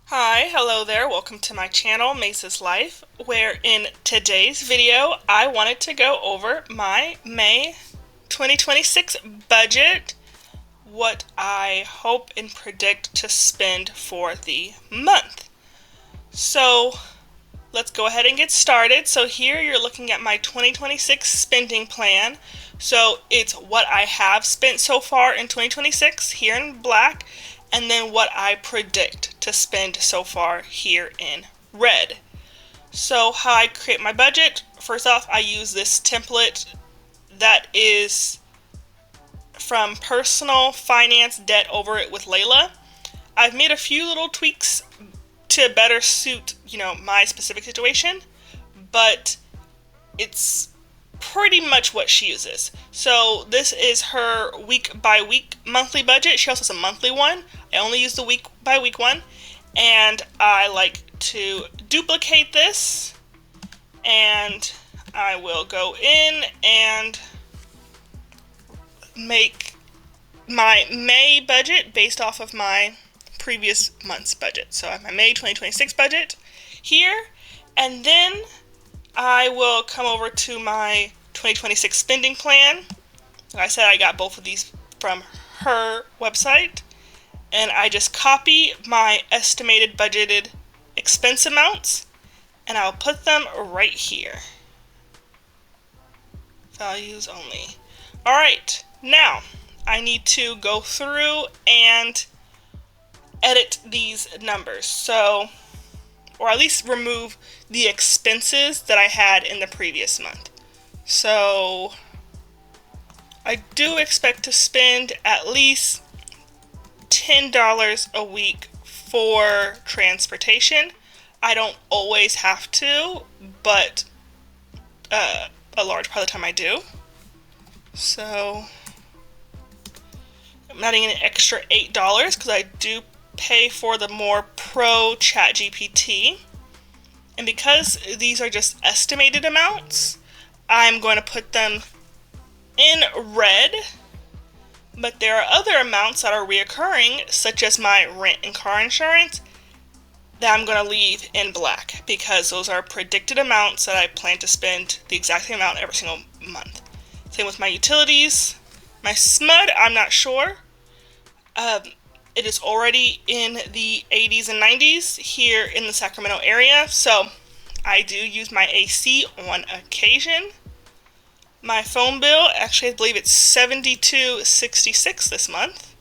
Hi, hello there. Welcome to my channel, Mace's Life, where in today's video, I wanted to go over my May 2026 budget, what I hope and predict to spend for the month. So let's go ahead and get started. So here you're looking at my 2026 spending plan. So it's what I have spent so far in 2026 here in black, and then what I predict to spend so far here in red. So how I create my budget, first off, I use this template that is from Personal Finance Debt Over It with Layla. I've made a few little tweaks to better suit, my specific situation, but it's pretty much what she uses. So this is her week by week monthly budget. She also has a monthly one. I only use the week by week one, and I like to duplicate this, and I will go in and make my May budget based off of my previous month's budget. So I have my May 2026 budget here, and then I will come over to my 2026 spending plan. Like I said, I got both of these from her website, and I just copy my estimated budgeted expense amounts, and I'll put them right here. Values only. Alright, now I need to go through and edit these numbers. So, or at least remove the expenses that I had in the previous month. So I do expect to spend at least $10 a week for transportation. I don't always have to, but a large part of the time I do. So I'm adding an extra $8 because I do pay for the more pro ChatGPT. And because these are just estimated amounts, I'm going to put them in red. But there are other amounts that are reoccurring, such as my rent and car insurance, that I'm going to leave in black because those are predicted amounts that I plan to spend the exact same amount every single month. Same with my utilities. My SMUD, I'm not sure. It is already in the 80s and 90s here in the Sacramento area, so I do use my AC on occasion. My phone bill, actually I believe it's $72.66 this month.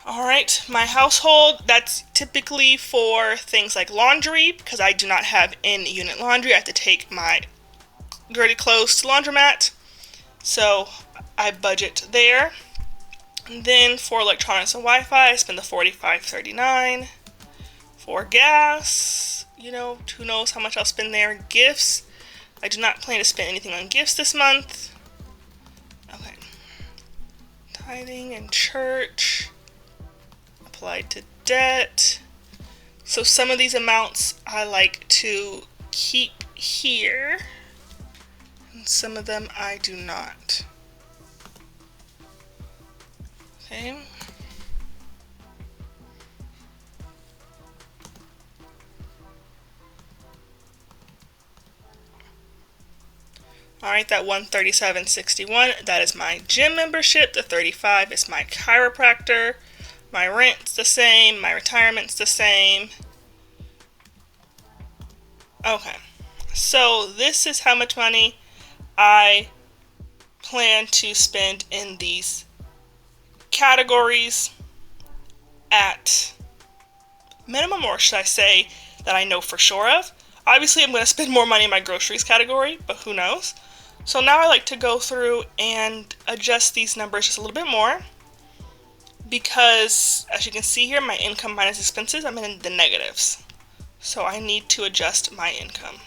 Alright, my household, that's typically for things like laundry, because I do not have in-unit laundry. I have to take my dirty clothes to laundromat, so I budget there. And then for electronics and Wi-Fi, I spend the $45.39. For gas, who knows how much I'll spend there. Gifts, I do not plan to spend anything on gifts this month. Okay. Tithing and church, applied to debt. So some of these amounts I like to keep here, and some of them I do not. Okay. Alright, that $137.61, that is my gym membership. The $35 is my chiropractor. My rent's the same. My retirement's the same. Okay. So this is how much money I plan to spend in these categories at minimum, or should I say that I know for sure of. Obviously I'm going to spend more money in my groceries category, but who knows. So now I like to go through and adjust these numbers just a little bit more, because as you can see here, my income minus expenses, I'm in the negatives. So I need to adjust my income.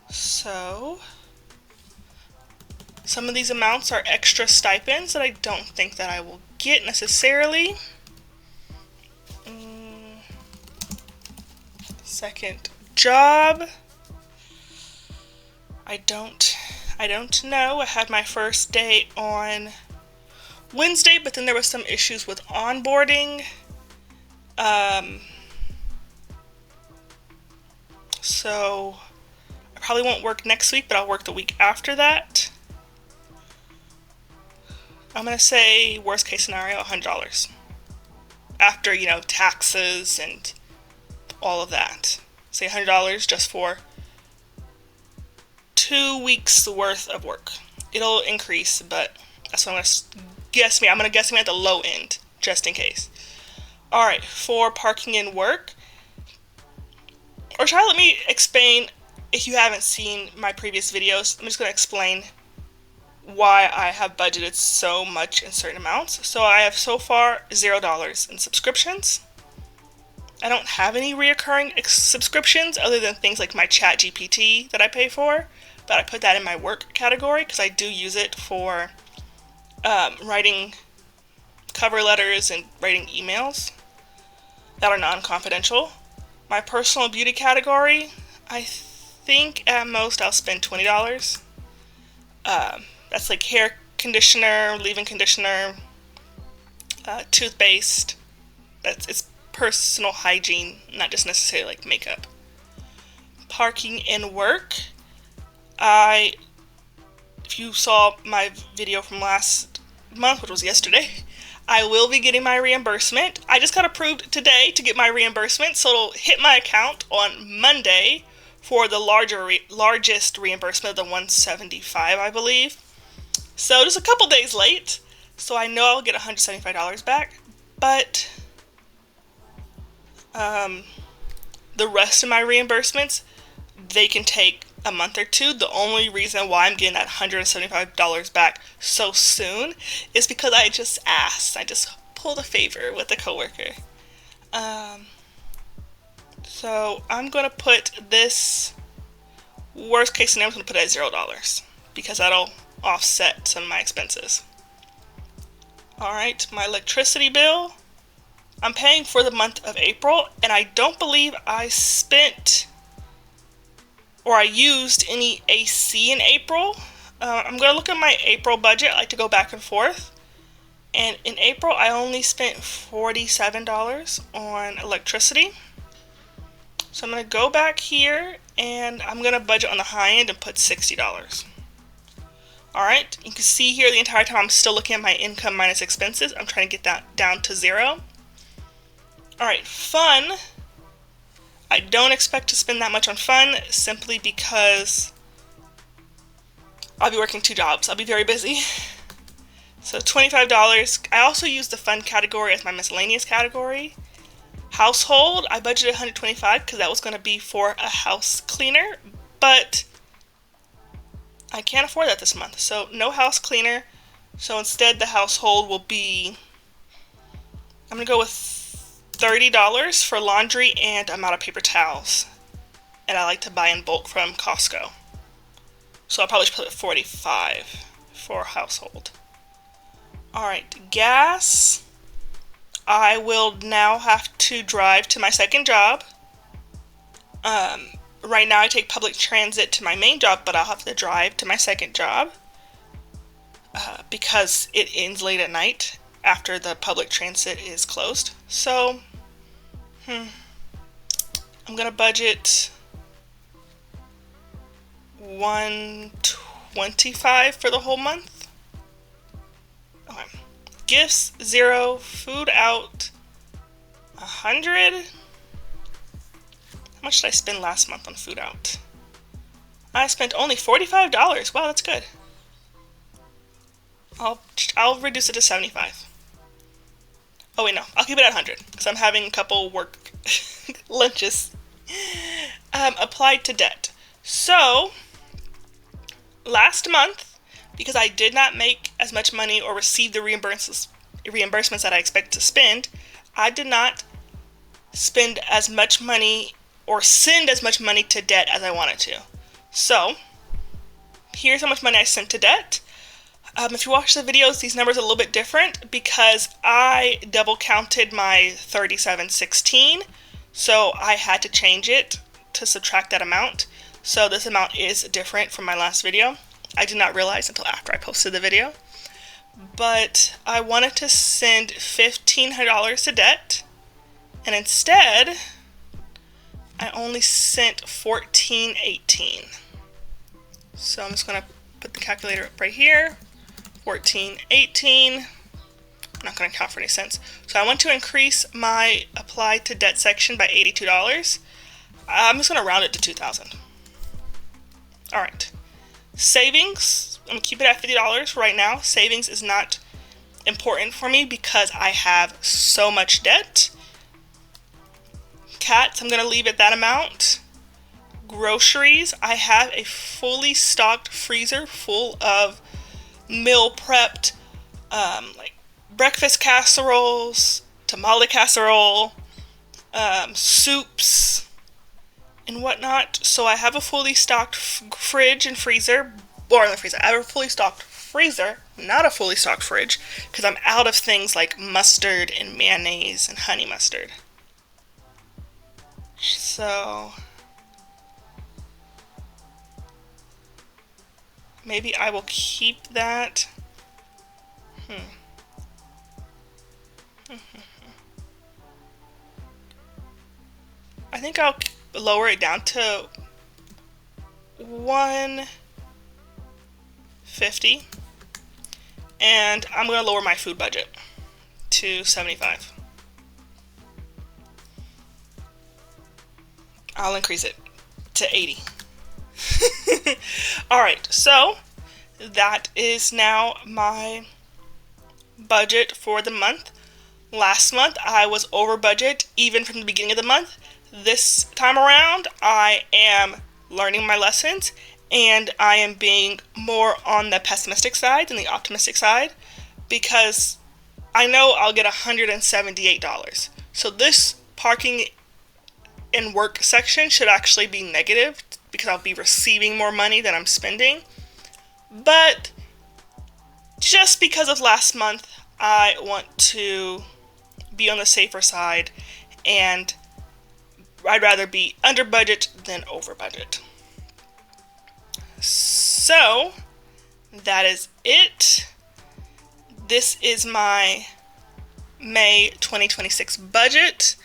So some of these amounts are extra stipends that I don't think that I will get necessarily. Second job, I don't know. I had my first day on Wednesday, but then there was some issues with onboarding. Um, so I probably won't work next week, but I'll work the week after that. I'm going to say worst case scenario, $100. After, taxes and all of that. Say $100 just for 2 weeks worth of work. It'll increase, but that's what I'm going to guess me. I'm going to guess me at the low end, just in case. Alright, for parking and work. Or try to let me explain, if you haven't seen my previous videos, I'm just going to explain why I have budgeted so much in certain amounts. So I have so far $0 in subscriptions. I don't have any reoccurring subscriptions other than things like my ChatGPT that I pay for, but I put that in my work category because I do use it for writing cover letters and writing emails that are non-confidential. My personal beauty category, I think at most I'll spend $20. That's like hair conditioner, leave-in conditioner, toothpaste. It's personal hygiene, not just necessarily like makeup. Parking and work. If you saw my video from last month, which was yesterday, I will be getting my reimbursement. I just got approved today to get my reimbursement, so it'll hit my account on Monday for the largest reimbursement of the $175, I believe. So just a couple days late, so I know I'll get $175 back, but the rest of my reimbursements, they can take a month or two. The only reason why I'm getting that $175 back so soon is because I just asked. I just pulled a favor with a coworker. So I'm going to put this worst case scenario, I'm going to put it at $0 because that'll offset some of my expenses. Alright, my electricity bill. I'm paying for the month of April, and I don't believe I spent or I used any AC in April. I'm going to look at my April budget. I like to go back and forth. And in April, I only spent $47 on electricity. So I'm going to go back here, and I'm going to budget on the high end and put $60. Alright, you can see here the entire time I'm still looking at my income minus expenses. I'm trying to get that down to 0. Alright, fun. I don't expect to spend that much on fun simply because I'll be working 2 jobs. I'll be very busy. So $25. I also use the fun category as my miscellaneous category. Household, I budgeted $125 because that was going to be for a house cleaner, but I can't afford that this month, so no house cleaner. So instead the household will be, I'm going to go with $30 for laundry, and I'm out of paper towels. And I like to buy in bulk from Costco. So I'll probably put it $45 for household. Alright, gas. I will now have to drive to my second job. Right now I take public transit to my main job, but I'll have to drive to my second job because it ends late at night after the public transit is closed. So, I'm gonna budget $125 for the whole month. Okay. Gifts, 0. Food out, $100. How much did I spend last month on food out? I spent only $45. Wow, that's good. I'll reduce it to $75. Oh wait, no, I'll keep it at $100 because I'm having a couple work lunches. Applied to debt. So last month, because I did not make as much money or receive the reimbursements that I expected to spend, I did not spend as much money or send as much money to debt as I wanted to. So here's how much money I sent to debt. If you watch the videos, these numbers are a little bit different because I double counted my 3716, so I had to change it to subtract that amount. So this amount is different from my last video. I did not realize until after I posted the video. But I wanted to send $1,500 to debt, And instead, I only sent $14.18. So I'm just going to put the calculator up right here. $14.18. I'm not going to count for any cents. So I want to increase my applied to debt section by $82. I'm just going to round it to $2,000. All right. Savings, I'm going to keep it at $50 right now. Savings is not important for me because I have so much debt. Cats, I'm going to leave at that amount. Groceries, I have a fully stocked freezer full of meal prepped like breakfast casseroles, tamale casserole, soups, and whatnot. So I have a fully stocked fridge and freezer, or in the freezer. I have a fully stocked freezer, not a fully stocked fridge, because I'm out of things like mustard and mayonnaise and honey mustard. So maybe I will keep that. I think I'll lower it down to $150, and I'm going to lower my food budget to $75. I'll increase it to $80. Alright, so that is now my budget for the month. Last month I was over budget even from the beginning of the month. This time around I am learning my lessons and I am being more on the pessimistic side than the optimistic side because I know I'll get $178. So this parking and work section should actually be negative because I'll be receiving more money than I'm spending. But just because of last month, I want to be on the safer side, and I'd rather be under budget than over budget. So that is it. This is my May 2026 budget.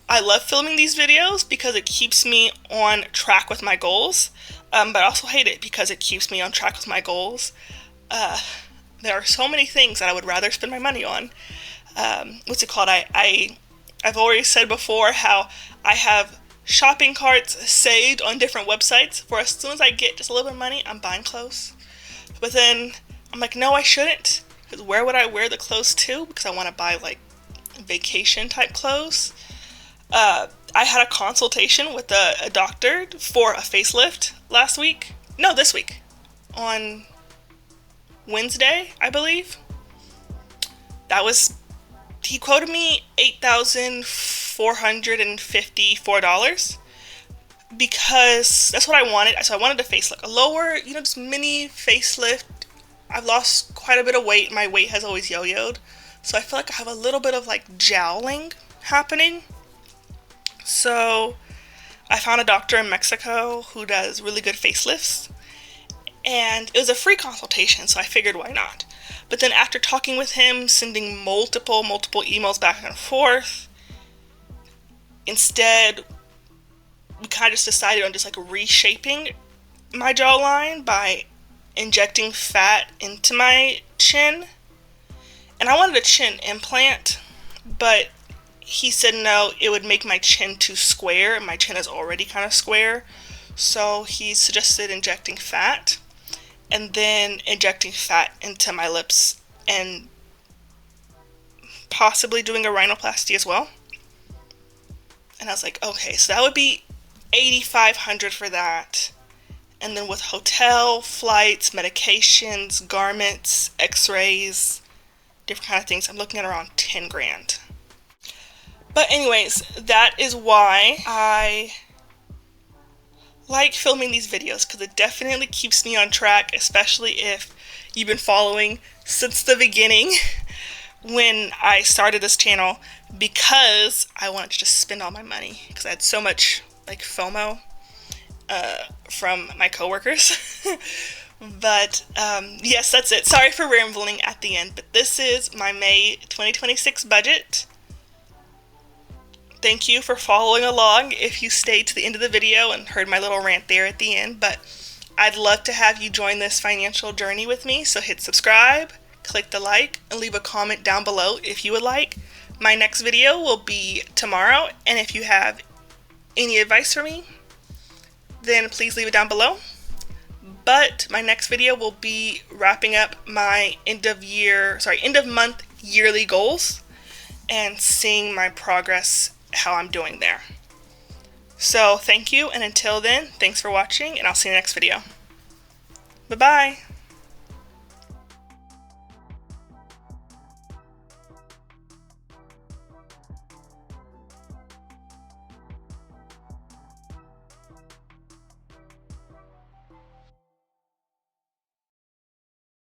I love filming these videos because it keeps me on track with my goals, but I also hate it because it keeps me on track with my goals. There are so many things that I would rather spend my money on. What's it called? I've already said before how I have shopping carts saved on different websites for as soon as I get just a little bit of money, I'm buying clothes. But then I'm like, no, I shouldn't. Because where would I wear the clothes to? Because I want to buy like vacation type clothes. I had a consultation with a doctor for a facelift this week, on Wednesday, I believe. He quoted me $8,454 because that's what I wanted. So I wanted a facelift, a lower, just mini facelift. I've lost quite a bit of weight. My weight has always yo-yoed. So I feel like I have a little bit of like jowling happening. So I found a doctor in Mexico who does really good facelifts, and it was a free consultation, so I figured why not. But then after talking with him, sending multiple emails back and forth, instead we kind of just decided on just like reshaping my jawline by injecting fat into my chin. And I wanted a chin implant, but he said no, it would make my chin too square, and my chin is already kind of square. So he suggested injecting fat, and then injecting fat into my lips, and possibly doing a rhinoplasty as well. And I was like, okay, so that would be $8,500 for that. And then with hotel, flights, medications, garments, x-rays, different kind of things, I'm looking at around 10 grand. But anyways, that is why I like filming these videos, because it definitely keeps me on track, especially if you've been following since the beginning when I started this channel, because I wanted to just spend all my money because I had so much like FOMO from my coworkers. But yes, that's it. Sorry for rambling at the end, but this is my May 2026 budget. Thank you for following along if you stayed to the end of the video and heard my little rant there at the end, but I'd love to have you join this financial journey with me, so hit subscribe, click the like, and leave a comment down below if you would like. My next video will be tomorrow, and if you have any advice for me, then please leave it down below. But my next video will be wrapping up my end of month yearly goals and seeing my progress, how I'm doing there. So thank you, and until then, thanks for watching, and I'll see you in the next video. Bye-bye.